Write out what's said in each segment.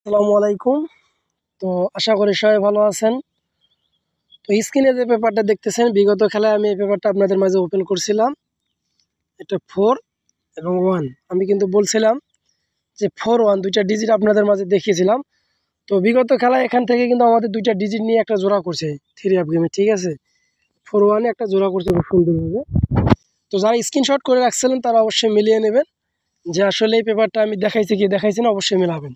আসসালামু আলাইকুম। তো আশা করি সবাই ভালো আছেন। তো স্ক্রিনে যে পেপারটা দেখতেছেন, বিগত খেলায় আমি এই পেপারটা আপনাদের মাঝে ওপেন করছিলাম। এটা 4 এবং 1। আমি কিন্তু বলছিলাম যে 4 1 দুইটা ডিজিট আপনাদের মাঝে দেখিয়েছিলাম। তো বিগত খেলায় এখান থেকে কিন্তু আমাদের দুইটা ডিজিট নিয়ে একটা জোড়া করছে 3 অ্যাপ গেমে, ঠিক আছে। 4 1 একটা জোড়া করছে খুব সুন্দরভাবে। তো যারা স্ক্রিনশট করে রাখছিলেন তারা অবশ্যই মিলিয়ে নেবেন যে আসলে এই পেপারটা আমি দেখাইছি কি দেখাইছি না, অবশ্যই মেলাবেন।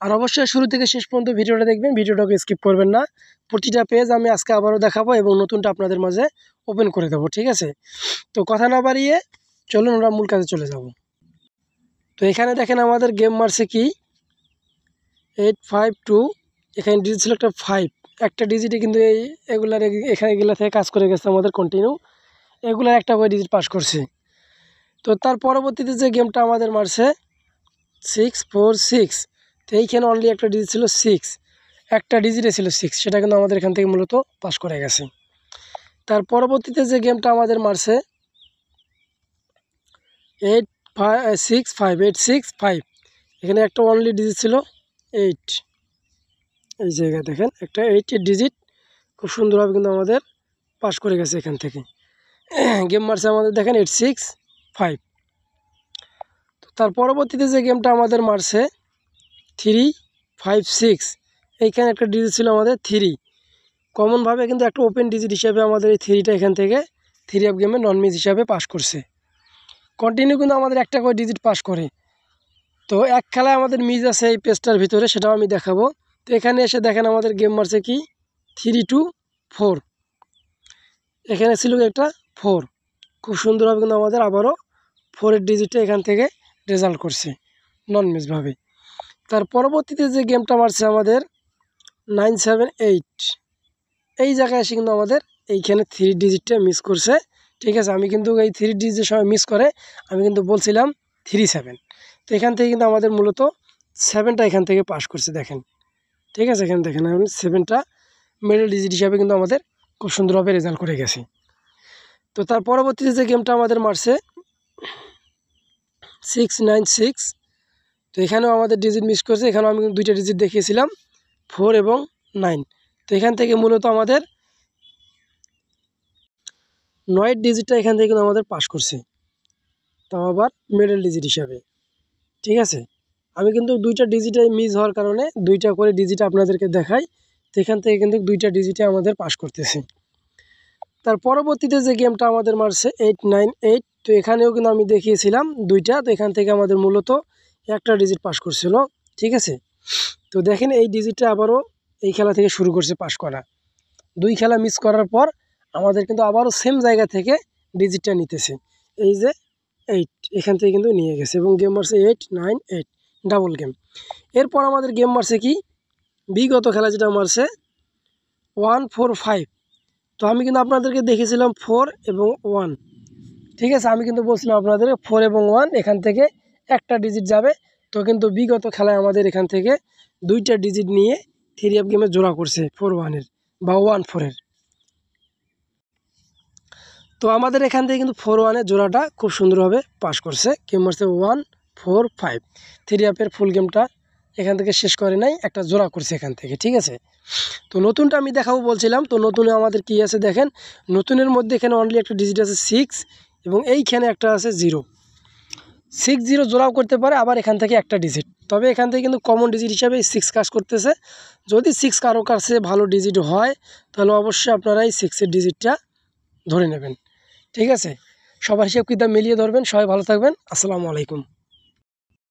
আর অবশ্যই শুরু থেকে শেষ পর্যন্ত ভিডিওটা দেখবেন, ভিডিওটাকে স্কিপ করবেন না। প্রতিটা পেজ আমি আজকে আবারও দেখাবো এবং নতুনটা আপনাদের মাঝে ওপেন করে দেবো, ঠিক আছে। তো কথা না বাড়িয়ে চলুন আমরা মূল কাজে চলে যাব। তো এখানে দেখেন আমাদের গেম মারছে কি 852, এখানে ডিজিট ছিল একটা 5, একটা ডিজিটে কিন্তু এখানে এগুলা থেকে কাজ করে গেছে আমাদের কন্টিনিউ, এগুলার একটা করে ডিজিট পাস করছে। তো তার পরবর্তীতে যে গেমটা আমাদের মারছে 646, তো এইখানে অনলি একটা ডিজিট ছিল 6, একটা ডিজিটে ছিল 6, সেটা কিন্তু আমাদের এখান থেকে মূলত পাস করে গেছে। তার পরবর্তীতে যে গেমটা আমাদের মারছে 865, এখানে একটা অনলি ডিজিট ছিল 8, এই জায়গায় দেখেন একটা 8 ডিজিট খুব সুন্দরভাবে কিন্তু আমাদের পাস করে গেছে এখান থেকে। গেম মারছে আমাদের দেখেন 865। তো তার পরবর্তীতে যে গেমটা আমাদের মারছে 356, এইখানে একটা ডিজিট ছিল আমাদের 3, কমনভাবে কিন্তু একটা ওপেন ডিজিট হিসাবে আমাদের এই 3টা এখান থেকে 3 অ্যাপ গেমে নন মিস হিসাবে পাস করছে। কন্টিনিউ কিন্তু আমাদের একটা করে ডিজিট পাস করে। তো এক খেলায় আমাদের মিস আছে এই পেজটার ভিতরে, সেটাও আমি দেখাবো। তো এখানে এসে দেখেন আমাদের গেম মারছে কি 324, এখানে ছিল একটা 4, খুব সুন্দরভাবে কিন্তু আমাদের আবারও 4-এর ডিজিটটা এখান থেকে রেজাল্ট করছে নন মিসভাবে। তার পরবর্তীতে যে গেমটা মারছে আমাদের 978, এই জায়গায় এসে কিন্তু আমাদের এইখানে 3 ডিজিটটা মিস করছে, ঠিক আছে। আমি কিন্তু এই 3 ডিজিটের সময় মিস করে আমি কিন্তু বলছিলাম 37, তো এখান থেকে কিন্তু আমাদের মূলত 7টা এখান থেকে পাস করছে দেখেন, ঠিক আছে। এখানে দেখেন আমি 7টা মিডল ডিজিট হিসাবে কিন্তু আমাদের খুব সুন্দরভাবে রেজাল্ট করে গেছে। তো তার পরবর্তীতে যে গেমটা আমাদের মারছে 696, তো এখানেও আমাদের ডিজিট মিস করছে, এখানেও আমি কিন্তু দুইটা ডিজিট দেখিয়েছিলাম 4 এবং 9, তো এখান থেকে মূলত আমাদের 9 ডিজিটটা এখান থেকে কিন্তু আমাদের পাস করছে, তাও আবার মিডল ডিজিট হিসাবে, ঠিক আছে। আমি কিন্তু দুইটা ডিজিটে মিস হওয়ার কারণে দুইটা করে ডিজিট আপনাদেরকে দেখাই, তো এখান থেকে কিন্তু দুইটা ডিজিটে আমাদের পাস করতেছে। তার পরবর্তীতে যে গেমটা আমাদের মারছে 898, তো এখানেও কিন্তু আমি দেখিয়েছিলাম দুইটা, তো এখান থেকে আমাদের মূলত একটা ডিজিট পাস করছিল, ঠিক আছে। তো দেখেন এই ডিজিটটা আবারও এই খেলা থেকে শুরু করছে পাস করা, 2 খেলা মিস করার পর আমাদের কিন্তু আবারও সেম জায়গা থেকে ডিজিটটা নিতেছে, এই যে 8 এখান থেকে কিন্তু নিয়ে গেছে এবং গেম মারছে 898 ডাবল গেম। এরপর আমাদের গেম মারছে কি বিগত খেলা যেটা মারছে 145, তো আমি কিন্তু আপনাদেরকে দেখেছিলাম 4 এবং 1, ঠিক আছে। আমি কিন্তু বলছিলাম আপনাদের 4 এবং 1 এখান থেকে একটা ডিজিট যাবে, তো কিন্তু বিগত খেলায় আমাদের এখান থেকে দুইটা ডিজিট নিয়ে 3 অ্যাপ গেমে জোড়া করছে 4-1-এর বা 1-4-এর। তো আমাদের এখান থেকে কিন্তু 4-1-এর জোড়াটা খুব সুন্দরভাবে পাস করছে। গেম মারছে 145, 3 অ্যাপের ফুল গেমটা এখান থেকে শেষ করে নাই, একটা জোড়া করছে এখান থেকে, ঠিক আছে। তো নতুনটা আমি দেখাবো বলছিলাম, তো নতুনে আমাদের কি আছে দেখেন, নতুনের মধ্যে এখানে অনলি একটা ডিজিট আছে 6 এবং এইখানে একটা আছে 0, 6-0 জোড়াও করতে পারে, আবার এখান থেকে একটা ডিজিট, তবে এখান থেকে কিন্তু কমন ডিজিট হিসাবে 6 কাজ করতেছে। যদি 6 কারো কাছে ভালো ডিজিট হয় তাহলে অবশ্যই আপনারা এই 6-এর ডিজিটটা ধরে নেবেন, ঠিক আছে। সবার হিসাব কিতাব মিলিয়ে ধরবেন। সবাই ভালো থাকবেন। আসসালামু আলাইকুম।